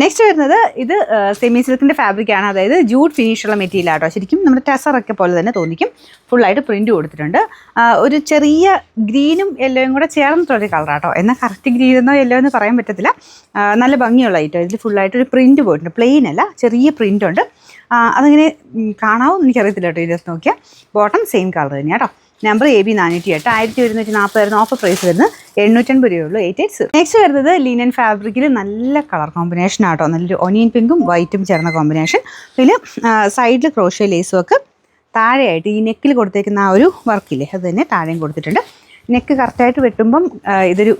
Next വരുന്നത് ഇത് semi സിൽക്കിൻ്റെ ഫാബ്രിക്കാണ്, അതായത് ജൂട്ട് ഫിനിഷുള്ള മെറ്റീരിയൽ ആട്ടോ. ശരിക്കും നമ്മുടെ ടെസറൊക്കെ പോലെ തന്നെ തോന്നിക്കും. ഫുള്ളായിട്ട് പ്രിൻറ്റ് കൊടുത്തിട്ടുണ്ട്. ഒരു ചെറിയ ഗ്രീനും യെല്ലോയും കൂടെ ചേർന്നിട്ടുള്ളൊരു കളറാട്ടോ. എന്നാൽ കറക്റ്റ് ഗ്രീൻ എന്നോ യെല്ലോ എന്ന് പറയാൻ പറ്റത്തില്ല. നല്ല ഭംഗിയുള്ള ഐറ്റം. ഇതിൽ ഫുള്ളായിട്ടൊരു പ്രിൻറ്റ് പോയിട്ടുണ്ട്. പ്ലെയിൻ അല്ല, ചെറിയ പ്രിൻ്റ് ഉണ്ട്. അതങ്ങനെ കാണാവും എനിക്കറിയത്തില്ല കേട്ടോ. ഇതിനകത്ത് നോക്കിയാൽ ബോട്ടം സെയിം കളർ തന്നെയാണ് കേട്ടോ. നമ്പർ AB 408, 1140 ഓഫർ പ്രൈസ് വരുന്നത് 850 രൂപയുള്ളൂ. 88. നെക്സ്റ്റ് വരുന്നത് ലിനൻ ഫാബ്രിക്കിൽ നല്ല കളർ കോമ്പിനേഷൻ ആട്ടോ. നല്ലൊരു ഒനിയൻ പിങ്കും വൈറ്റും ചേർന്ന കോമ്പിനേഷൻ. പിന്നെ സൈഡിൽ ക്രോഷ്യ ലേസ് വർക്ക്, താഴെയായിട്ട് ഈ നെക്കിൽ കൊടുത്തേക്കുന്ന ആ ഒരു വർക്കില്ലേ അത് തന്നെ താഴെയും കൊടുത്തിട്ടുണ്ട്. നെക്ക് കറക്റ്റായിട്ട് വെട്ടുമ്പം ഇതൊരു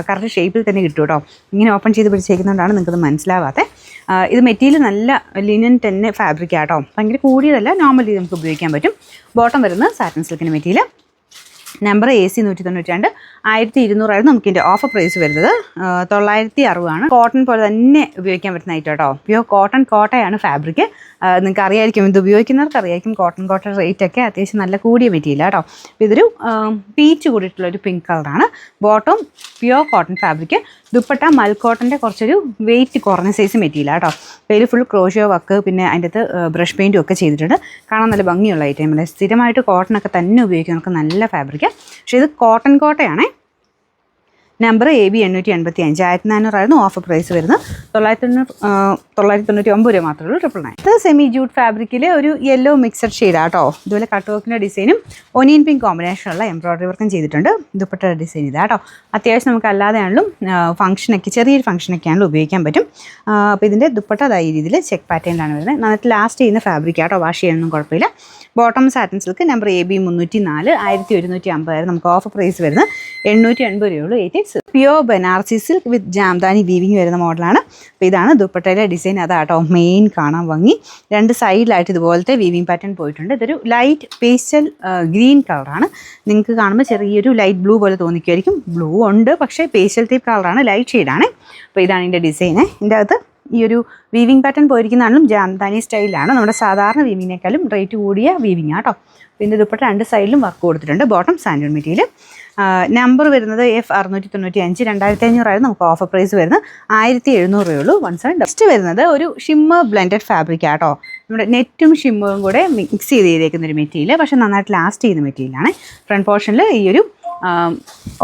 കറക്റ്റ് ഷേപ്പിൽ തന്നെ കിട്ടും കേട്ടോ. ഇങ്ങനെ ഓപ്പൺ ചെയ്ത് പിടിച്ചേക്കുന്നതുകൊണ്ടാണ് നിങ്ങൾക്കത് മനസ്സിലാവാത്തത്. ഇത് മെറ്റീരിയൽ നല്ല ലിനൻ തന്നെ ഫാബ്രിക് ആട്ടോ. ഭയങ്കര കൂടിയതല്ല, നോർമലി നമുക്ക് ഉപയോഗിക്കാൻ പറ്റും. ബോട്ടം വരുന്നത് സാറ്റിൻ സിൽക്കിൻ്റെ മെറ്റീരിയൽ. നമ്പർ AC 192, 1200 നമുക്കിൻ്റെ ഓഫർ പ്രൈസ് വരുന്നത് 960. കോട്ടൺ പോലെ തന്നെ ഉപയോഗിക്കാൻ പറ്റുന്ന ഐറ്റം കേട്ടോ. പ്യൂർ കോട്ടൺ കോട്ടയാണ് ഫാബ്രിക്. നിങ്ങൾക്ക് അറിയായിരിക്കും, ഇത് ഉപയോഗിക്കുന്നവർക്ക് അറിയായിരിക്കും. കോട്ടൺ റേറ്റ് ഒക്കെ അത്യാവശ്യം നല്ല കൂടിയ മെറ്റീരിയൽ കേട്ടോ. ഇതൊരു പീച്ച് കൂടിയിട്ടുള്ളൊരു പിങ്ക് കളറാണ്. Bottom pure cotton fabric. Dupatta മൽക്കോട്ടൻ്റെ കുറച്ചൊരു വെയിറ്റ് കുറഞ്ഞ സൈസ് മെറ്റീരിയൽ കേട്ടോ. പേര് ഫുൾ ക്രോഷ്യോ വർക്ക്, പിന്നെ അതിൻ്റെ അകത്ത് ബ്രഷ് പെയിൻറ്റും ഒക്കെ ചെയ്തിട്ടുണ്ട്. കാണാൻ നല്ല ഭംഗിയുള്ള ഐറ്റം അല്ലേ. സ്ഥിരമായിട്ട് കോട്ടണൊക്കെ തന്നെ ഉപയോഗിക്കുന്നവർക്ക് നല്ല ഫാബ്രിക്. പക്ഷേ ഇത് കോട്ടൺ കോട്ടയാണേ. നമ്പർ AB 885, 1400 ഓഫർ പ്രൈസ് വരുന്നത് 999 രൂപ മാത്രമേ ഉള്ളൂ. 999. ഇത് സെമി ജൂട്ട് ഫാബ്രിക്കിൽ ഒരു യെല്ലോ മിക്സഡ് ഷെയ്ഡാണ് കേട്ടോ. ഇതുപോലെ കട്ട് വർക്കിൻ്റെ ഡിസൈനും ഒനിയൻ പിങ്ക് കോമ്പിനേഷനുള്ള എംബ്രോയ്ഡറി വർക്കും ചെയ്തിട്ടുണ്ട്. ദുപ്പട്ട ഡിസൈൻ ഇതാ കേട്ടോ. അത്യാവശ്യം നമുക്ക് അല്ലാതെ ആണെങ്കിലും ഫംഗ്ഷനൊക്കെ, ചെറിയൊരു ഫംഗ്ഷനൊക്കെ ആണെങ്കിലും ഉപയോഗിക്കാൻ പറ്റും. അപ്പോൾ ഇതിൻ്റെ ദുപ്പട്ട ഈ രീതിയിൽ ചെക്ക് പാറ്റേണിലാണ് വരുന്നത്. നന്നായിട്ട് ലാസ്റ്റ് ചെയ്യുന്ന ഫാബ്രിക് ആട്ടോ. വാഷ് ചെയ്യാനൊന്നും കുഴപ്പമില്ല. Bottom satin silk. Number AB 304, 1150 നമുക്ക് ഓഫർ പ്രൈസ് വരുന്നത് 880 രൂപയുള്ളൂ. 88. പ്യോർ ബനാറസി സിൽക്ക് വിത്ത് ജാംദാനി വീവിങ് വരുന്ന മോഡലാണ്. അപ്പോൾ ഇതാണ് ദുപ്പട്ടയിലെ ഡിസൈൻ. അതാട്ടോ മെയിൻ കാണാൻ ഭംഗി. രണ്ട് സൈഡിലായിട്ട് ഇതുപോലത്തെ വീവിങ് പാറ്റേൺ പോയിട്ടുണ്ട്. ഇതൊരു ലൈറ്റ് പേസ്റ്റൽ ഗ്രീൻ കളറാണ്. നിങ്ങൾക്ക് കാണുമ്പോൾ ചെറിയൊരു ലൈറ്റ് ബ്ലൂ പോലെ തോന്നിക്കുമായിരിക്കും. ബ്ലൂ ഉണ്ട്, പക്ഷേ പേസ്റ്റൽ ടൈപ്പ് കളറാണ്, ലൈറ്റ് ഷെയ്ഡാണ്. അപ്പോൾ ഇതാണ് ഇതിൻ്റെ ഡിസൈന്. ഇതിൻ്റെ അകത്ത് ഈ ഒരു വീവിങ് പാറ്റേൺ പോയിരിക്കുന്നതാണെങ്കിലും ജാംദാനി സ്റ്റൈലാണ്. നമ്മുടെ സാധാരണ വീവിങ്ങിനേക്കാളും റേറ്റ് കൂടിയ വീവിങ് ആട്ടോ. പിന്നെ ദുപ്പട്ട രണ്ട് സൈഡിലും വർക്ക് കൊടുത്തിട്ടുണ്ട്. Bottom santoon material. നമ്പർ വരുന്നത് F 695, 2500 നമുക്ക് ഓഫർ പ്രൈസ് വരുന്നത് 1700 രൂപയുള്ളൂ. 17. നെക്സ്റ്റ് വരുന്നത് ഒരു ഷിമ്മർ ബ്ലെൻഡഡ് ഫാബ്രിക് ആട്ടോ. നമ്മുടെ നെറ്റും ഷിമ്മറും കൂടെ മിക്സ് ചെയ്തേക്കുന്ന ഒരു മെറ്റീരിയൽ, പക്ഷേ നന്നായിട്ട് ലാസ്റ്റ് ചെയ്യുന്ന മെറ്റീരിയലാണ്. ഫ്രണ്ട് പോർഷനിൽ ഈ ഒരു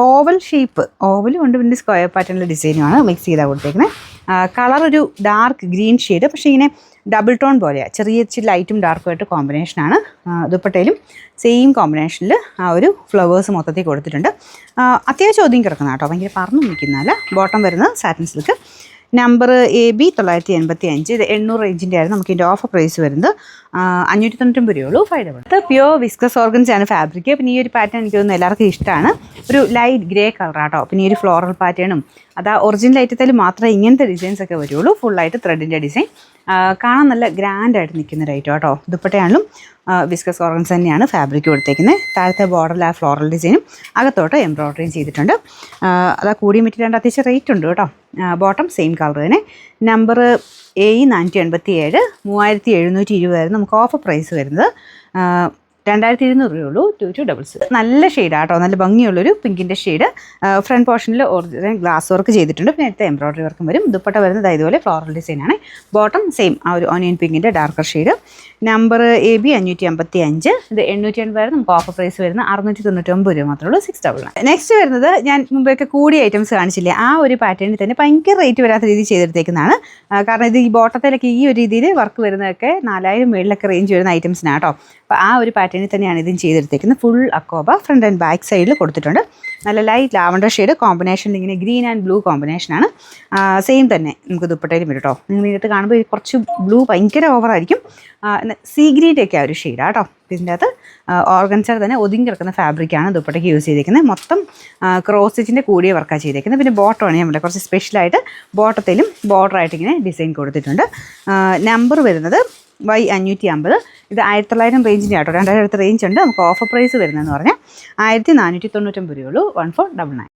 ഓവൽ ഷേപ്പ്, ഓവലും ഉണ്ട്, പിന്നെ സ്ക്വയർ പാറ്റേണിലെ ഡിസൈനുമാണ് മിക്സ് ചെയ്താൽ കൊടുത്തേക്കുന്നത്. കളർ ഒരു ഡാർക്ക് ഗ്രീൻ ഷെയ്ഡ്, പക്ഷേ ഇങ്ങനെ ഡബിൾ ടോൺ പോലെയാണ്. ചെറിയ ലൈറ്റും ഡാർക്കുമായിട്ട് കോമ്പിനേഷനാണ്. ദുപ്പട്ടയിലും സെയിം കോമ്പിനേഷനിൽ ആ ഒരു ഫ്ലവേഴ്സ് മൊത്തത്തിൽ കൊടുത്തിട്ടുണ്ട്. അത്യാവശ്യം ഒതുങ്ങി കിടക്കുന്ന കേട്ടോ, ഭയങ്കര പറന്നു നിൽക്കുന്നതല്ല. ബോട്ടം വരുന്നത് സാറ്റിൻ സിൽക്ക്. നമ്പർ AB 985, ഇത് 800 റേഞ്ചിൻ്റെ ആയിരുന്നു. നമുക്ക് ഇതിൻ്റെ ഓഫർ പ്രൈസ് വരുന്നത് 599 രൂപയുള്ളൂ. 5. ഇത് പ്യോർ വിസ്കസ് ഓർഗൻസ് ആണ് ഫാബ്രിക്. പിന്നെ ഈ ഒരു പാറ്റേൺ എനിക്ക് തോന്നുന്നു എല്ലാവർക്കും ഇഷ്ടമാണ്. ഒരു ലൈറ്റ് ഗ്രേ കളറാട്ടോ. പിന്നെ ഈ ഒരു ഫ്ലോറൽ പാറ്റേണും അതാ ഒറിജിനൽ ഐറ്റത്തിൽ മാത്രമേ ഇങ്ങനത്തെ ഡിസൈൻസ് ഒക്കെ വരുള്ളൂ. ഫുള്ളായിട്ട് ത്രെഡിൻ്റെ ഡിസൈൻ. കാണാൻ നല്ല ഗ്രാൻഡായിട്ട് നിൽക്കുന്ന ഒരു ഐറ്റം കേട്ടോ. ദുപ്പട്ടയാണെങ്കിലും വിസ്കസ് ഓർഗൻസ് തന്നെയാണ് ഫാബ്രിക് കൊടുത്തേക്കുന്നത്. താഴത്തെ ബോർഡറിൽ ആ ഫ്ലോറൽ ഡിസൈനും അകത്തോട്ട് എംബ്രോയ്ഡറിയും ചെയ്തിട്ടുണ്ട്. അതാ കൂടിയ മെറ്റീരിയൽ അത്യാവശ്യം റേറ്റ് ഉണ്ട് കേട്ടോ. ബോട്ടം സെയിം കളർ തന്നെ. നമ്പർ AE 487, 3720 നമുക്ക് ഓഫർ പ്രൈസ് വരുന്നത് 2200 രൂപയുള്ളൂ. 2266. നല്ല ഷെയ്ഡാട്ടോ, നല്ല ഭംഗിയുള്ളൊരു പിങ്കിൻ്റെ ഷെയ്ഡ്. ഫ്രണ്ട് പോർഷനിൽ ഒറിജിനൽ ഗ്ലാസ് വർക്ക് ചെയ്തിട്ടുണ്ട്. പിന്നെ അടുത്ത എംബ്രോയ്ഡറി വർക്കും വരും. ദുപ്പട്ട വരുന്നത് ഇതുപോലെ ഫ്ലോറൽ ഡിസൈനാണ്. ബോട്ടം സെയിം ആ ഒരു ഓനിയൻ പിങ്കിൻ്റെ ഡാർക്കർ ഷെയ്ഡ്. നമ്പർ AB 555, ഇത് 880 നമുക്ക് ഓഫർ പ്രൈസ് വരുന്നത് 699 രൂപ മാത്രമേ ഉള്ളൂ. 699. നെക്സ്റ്റ് വരുന്നത് ഞാൻ മുമ്പൊക്കെ കൂടിയ ഐറ്റംസ് കാണിച്ചില്ലേ, ആ ഒരു പാറ്റേണിൽ തന്നെ ഭയങ്കര റേറ്റ് വരാത്ത രീതിയിൽ ചെയ്തെടുത്തേക്കുന്നതാണ്. കാരണം ഇത് ഈ ബോട്ടത്തിലൊക്കെ ഈ ഒരു രീതിയിൽ വർക്ക് വരുന്നതൊക്കെ 4000 മേളിലൊക്കെ റേഞ്ച് വരുന്ന ഐറ്റംസിനാണ് കേട്ടോ. അപ്പോൾ ആ ഒരു പാറ്റേണിൽ തന്നെയാണ് ഇതും ചെയ്തെടുത്തേക്കുന്നത്. ഫുൾ അക്കോബ ഫ്രണ്ട് ആൻഡ് ബാക്ക് സൈഡിൽ കൊടുത്തിട്ടുണ്ട്. നല്ല ലൈറ്റ് ലാവണ്ടർ ഷെയ്ഡ് കോമ്പിനേഷനിൽ ഇങ്ങനെ ഗ്രീൻ ആൻഡ് ബ്ലൂ കോമ്പിനേഷനാണ്. സെയിം തന്നെ നമുക്ക് ദുപ്പട്ടയിലും വരും കേട്ടോ. നിങ്ങൾ ഇതിനകത്ത് കാണുമ്പോൾ കുറച്ച് ബ്ലൂ ഭയങ്കര ഓവറായിരിക്കും. സീ ഗ്രീൻ്റെ ഒക്കെ ആ ഒരു ഷെയ്ഡാണ് കേട്ടോ. ഇതിൻ്റെ അകത്ത് ഓർഗൻസർ തന്നെ ഒതുങ്ങി കിടക്കുന്ന ഫാബ്രിക്കാണ് ദുപ്പട്ടയ്ക്ക് യൂസ് ചെയ്തേക്കുന്നത്. മൊത്തം ക്രോസ് സ്റ്റിച്ചിൻ്റെ കൂടിയ വർക്കാണ് ചെയ്തേക്കുന്നത്. പിന്നെ ബോട്ടമാണ് നമ്മുടെ കുറച്ച് സ്പെഷ്യലായിട്ട് ബോട്ടത്തിലും ബോർഡറായിട്ട് ഇങ്ങനെ ഡിസൈൻ കൊടുത്തിട്ടുണ്ട്. നമ്പർ വരുന്നത് Y550, ഇത് 1900 റേഞ്ചിൻ്റെ ആട്ടോ. 2000 അടുത്ത റേഞ്ച് ഉണ്ട്. നമുക്ക് ഓഫർ പ്രൈസ് വരുന്നതെന്ന് പറഞ്ഞാൽ 1499 രൂപയുള്ളൂ. 1499.